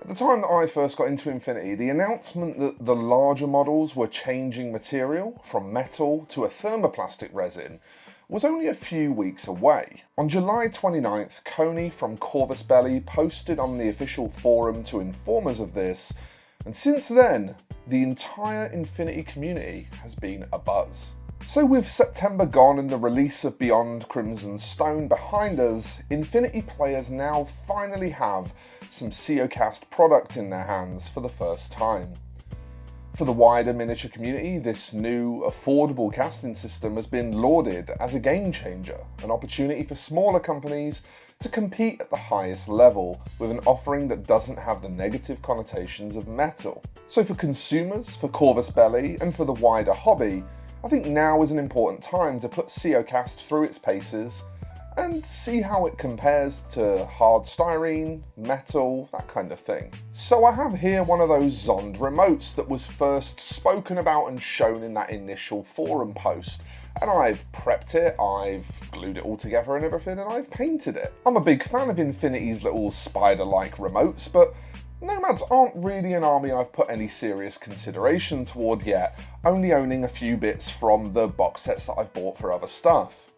At the time that I first got into Infinity, the announcement that the larger models were changing material from metal to a thermoplastic resin was only a few weeks away. On July 29th, Coney from Corvus Belli posted on the official forum to inform us of this, and since then, the entire Infinity community has been abuzz. So with September gone and the release of Beyond Crimson Stone behind us, Infinity players now finally have some Siocast product in their hands for the first time. For the wider miniature community, this new, affordable casting system has been lauded as a game changer, an opportunity for smaller companies to compete at the highest level with an offering that doesn't have the negative connotations of metal. So for consumers, for Corvus Belli, and for the wider hobby, I think now is an important time to put Siocast through its paces and see how it compares to hard styrene, metal, that kind of thing. So I have here one of those Zond remotes that was first spoken about and shown in that initial forum post. And I've prepped it, I've glued it all together and everything, and I've painted it. I'm a big fan of Infinity's little spider-like remotes, but Nomads aren't really an army I've put any serious consideration toward yet, only owning a few bits from the box sets that I've bought for other stuff.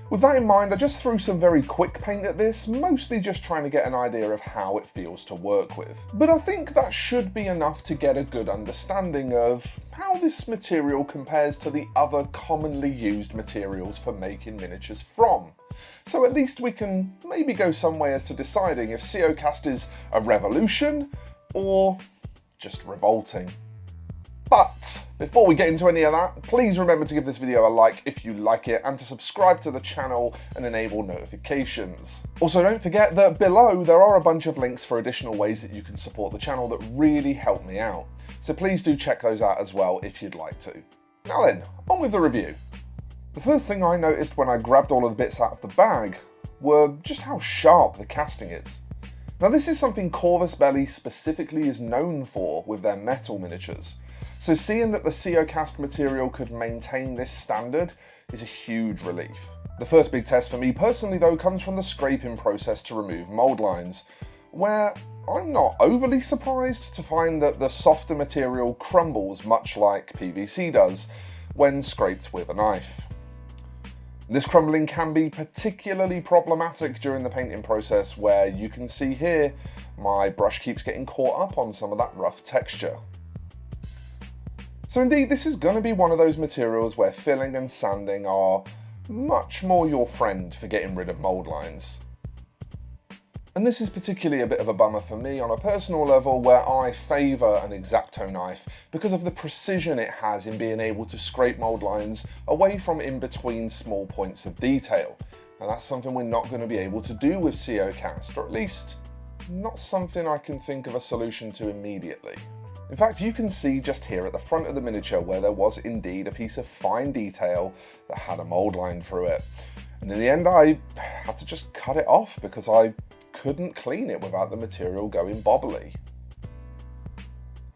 With that in mind, I just threw some very quick paint at this, mostly just trying to get an idea of how it feels to work with. But I think that should be enough to get a good understanding of how this material compares to the other commonly used materials for making miniatures from. So at least we can maybe go some way as to deciding if Siocast is a revolution or just revolting. But before we get into any of that, please remember to give this video a like if you like it and to subscribe to the channel and enable notifications. Also, don't forget that below there are a bunch of links for additional ways that you can support the channel that really help me out. So please do check those out as well if you'd like to. Now then, on with the review. The first thing I noticed when I grabbed all of the bits out of the bag were just how sharp the casting is. Now this is something Corvus Belli specifically is known for with their metal miniatures. So seeing that the Siocast material could maintain this standard is a huge relief. The first big test for me personally though comes from the scraping process to remove mould lines, where I'm not overly surprised to find that the softer material crumbles much like PVC does when scraped with a knife. This crumbling can be particularly problematic during the painting process, where you can see here my brush keeps getting caught up on some of that rough texture. So indeed, this is going to be one of those materials where filling and sanding are much more your friend for getting rid of mould lines. And this is particularly a bit of a bummer for me on a personal level, where I favour an X-Acto knife because of the precision it has in being able to scrape mould lines away from in between small points of detail. And that's something we're not going to be able to do with Siocast, or at least not something I can think of a solution to immediately. In fact, you can see just here at the front of the miniature where there was indeed a piece of fine detail that had a mould line through it. And in the end, I had to just cut it off because I couldn't clean it without the material going bobbly.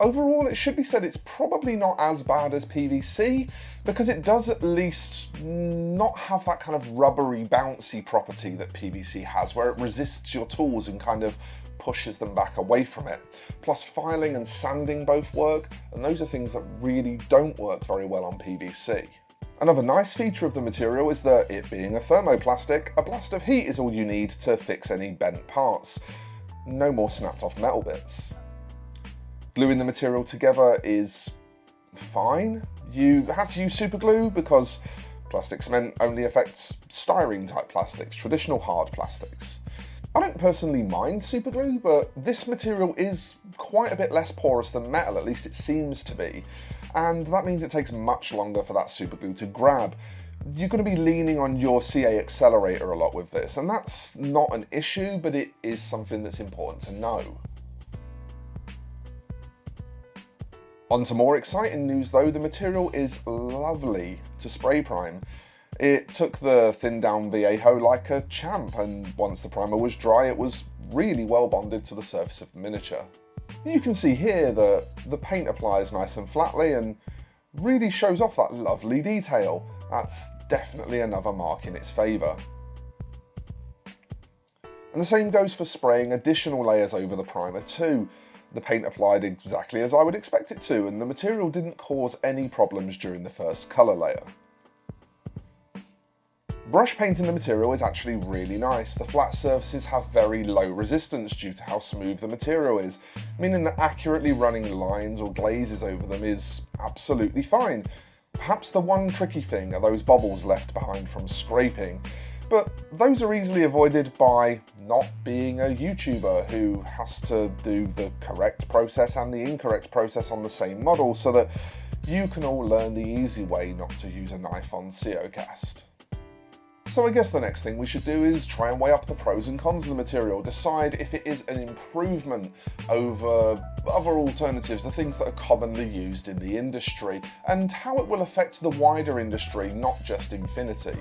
Overall, it should be said it's probably not as bad as PVC, because it does at least not have that kind of rubbery, bouncy property that PVC has, where it resists your tools and kind of pushes them back away from it. Plus filing and sanding both work, and those are things that really don't work very well on PVC. Another nice feature of the material is that it being a thermoplastic, a blast of heat is all you need to fix any bent parts. No more snapped off metal bits. Gluing the material together is fine. You have to use super glue because plastic cement only affects styrene type plastics, traditional hard plastics. I don't personally mind super glue, but this material is quite a bit less porous than metal, at least it seems to be, and that means it takes much longer for that super glue to grab. You're going to be leaning on your CA accelerator a lot with this, and that's not an issue, but it is something that's important to know. On to more exciting news though, the material is lovely to spray prime. It took the thinned down Viejo like a champ, and once the primer was dry it was really well bonded to the surface of the miniature. You can see here that the paint applies nice and flatly and really shows off that lovely detail. That's definitely another mark in its favour. And the same goes for spraying additional layers over the primer too. The paint applied exactly as I would expect it to, and the material didn't cause any problems during the first colour layer. Brush painting the material is actually really nice. The flat surfaces have very low resistance due to how smooth the material is, meaning that accurately running lines or glazes over them is absolutely fine. Perhaps the one tricky thing are those bubbles left behind from scraping, but those are easily avoided by not being a YouTuber who has to do the correct process and the incorrect process on the same model, so that you can all learn the easy way not to use a knife on Siocast. So I guess the next thing we should do is try and weigh up the pros and cons of the material, decide if it is an improvement over other alternatives, the things that are commonly used in the industry, and how it will affect the wider industry, not just Infinity.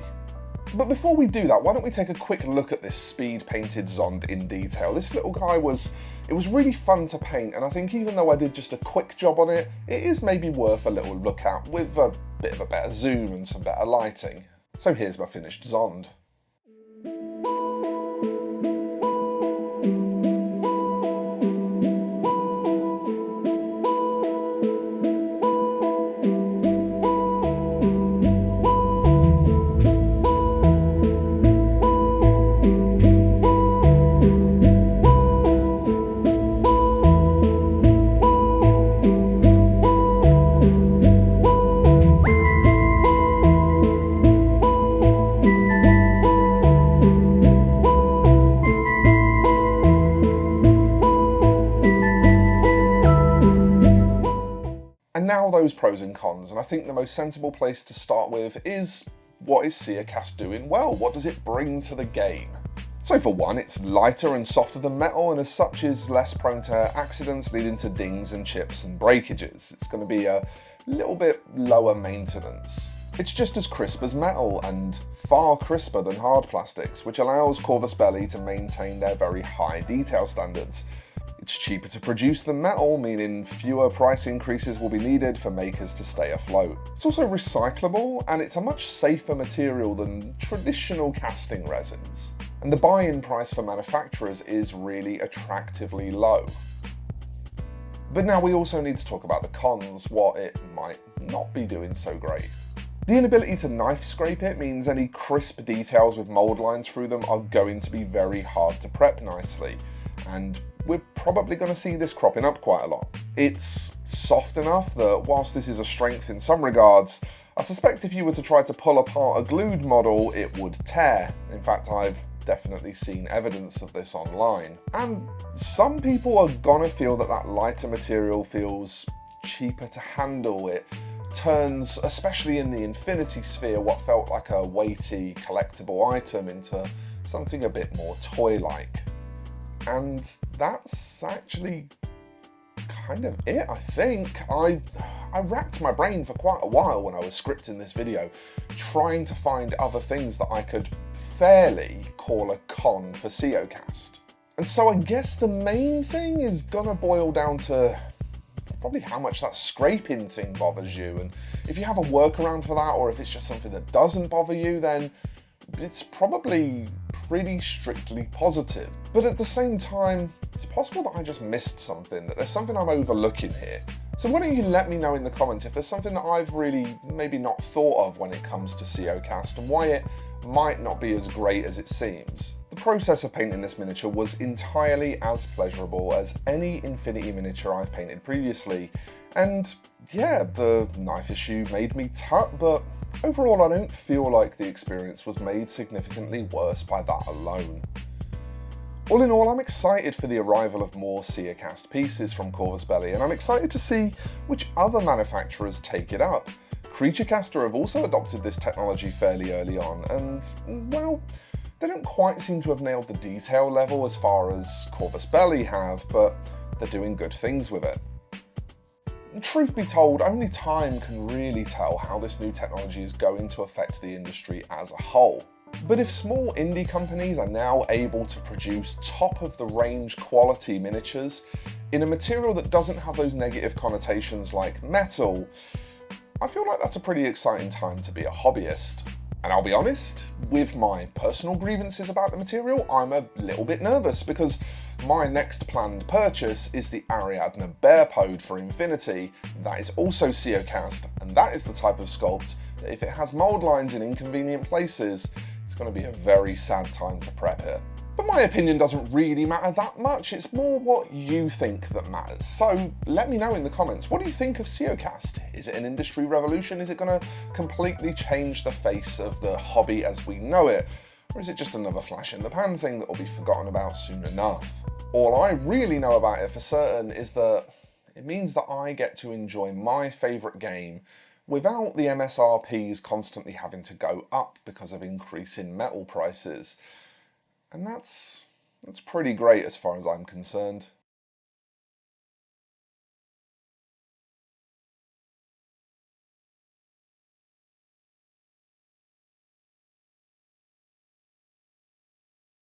But before we do that, why don't we take a quick look at this speed-painted Zond in detail. This little guy was really fun to paint, and I think even though I did just a quick job on it, it is maybe worth a little look at with a bit of a better zoom and some better lighting. So here's my finished Zond. And now those pros and cons, and I think the most sensible place to start with is, what is Siocast doing well? What does it bring to the game? So for one, it's lighter and softer than metal, and as such is less prone to accidents leading to dings and chips and breakages. It's going to be a little bit lower maintenance. It's just as crisp as metal and far crisper than hard plastics, which allows Corvus Belli to maintain their very high detail standards. It's cheaper to produce than metal, meaning fewer price increases will be needed for makers to stay afloat. It's also recyclable, and it's a much safer material than traditional casting resins. And the buy-in price for manufacturers is really attractively low. But now we also need to talk about the cons, what it might not be doing so great. The inability to knife scrape it means any crisp details with mould lines through them are going to be very hard to prep nicely, and we're probably going to see this cropping up quite a lot. It's soft enough that whilst this is a strength in some regards, I suspect if you were to try to pull apart a glued model, it would tear. In fact, I've definitely seen evidence of this online. And some people are gonna feel that that lighter material feels cheaper to handle. It turns, especially in the Infinity sphere, what felt like a weighty collectible item into something a bit more toy-like. And that's actually kind of it, I think. I racked my brain for quite a while when I was scripting this video, trying to find other things that I could fairly call a con for Siocast. And so I guess the main thing is gonna boil down to probably how much that scraping thing bothers you. And if you have a workaround for that, or if it's just something that doesn't bother you, then it's probably pretty strictly positive. But at the same time, it's possible that I just missed something, that there's something I'm overlooking here. So why don't you let me know in the comments if there's something that I've really maybe not thought of when it comes to Siocast, and why it might not be as great as it seems. The process of painting this miniature was entirely as pleasurable as any Infinity miniature I've painted previously, and yeah, the knife issue made me tut, but overall I don't feel like the experience was made significantly worse by that alone. All in all, I'm excited for the arrival of more Siocast pieces from Corvus Belli, and I'm excited to see which other manufacturers take it up. Creaturecaster have also adopted this technology fairly early on, and, well, they don't quite seem to have nailed the detail level as far as Corvus Belli have, but they're doing good things with it. Truth be told, only time can really tell how this new technology is going to affect the industry as a whole. But if small indie companies are now able to produce top-of-the-range quality miniatures in a material that doesn't have those negative connotations like metal, I feel like that's a pretty exciting time to be a hobbyist. And I'll be honest, with my personal grievances about the material, I'm a little bit nervous, because My next planned purchase is the Ariadne Bear Pod for Infinity. That is also Siocast, and that is the type of sculpt that if it has mould lines in inconvenient places, it's going to be a very sad time to prep it. But my opinion doesn't really matter that much, it's more what you think that matters. So let me know in the comments, what do you think of Siocast? Is it an industry revolution? Is it going to completely change the face of the hobby as we know it? Or is it just another flash in the pan thing that will be forgotten about soon enough? All I really know about it for certain is that it means that I get to enjoy my favourite game without the MSRPs constantly having to go up because of increase in metal prices. And that's pretty great as far as I'm concerned.